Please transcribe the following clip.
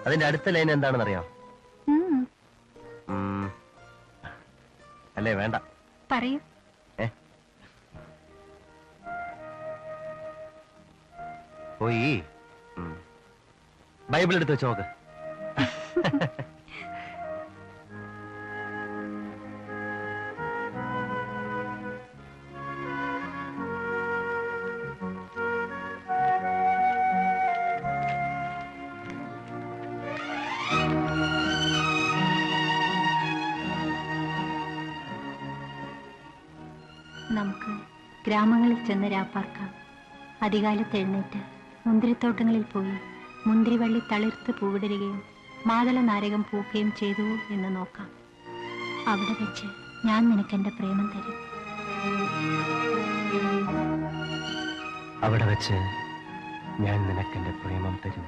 അതിന്റെ അടുത്ത ലൈൻ എന്താണെന്ന് അറിയാം? അല്ലേ വേണ്ട, പറയൂ. പോയി ബൈബിൾ എടുത്ത് വെച്ച് നോക്ക്. നമുക്ക് ഗ്രാമങ്ങളിൽ ചെന്ന് രാപ്പാർക്കാം. അധികാലത്ത് എഴുന്നേറ്റ് മുന്തിരിത്തോട്ടങ്ങളിൽ പോയി മുന്തിരിവള്ളി തളിർത്ത് പൂവിടരുകയും മാതള നാരകം പൂക്കുകയും ചെയ്തു എന്ന് നോക്കാം. അവിടെ വെച്ച് ഞാൻ നിനക്കെന്റെ പ്രേമം തരും. അവിടെ വെച്ച് ഞാൻ നിനക്കെന്റെ പ്രേമം തരും.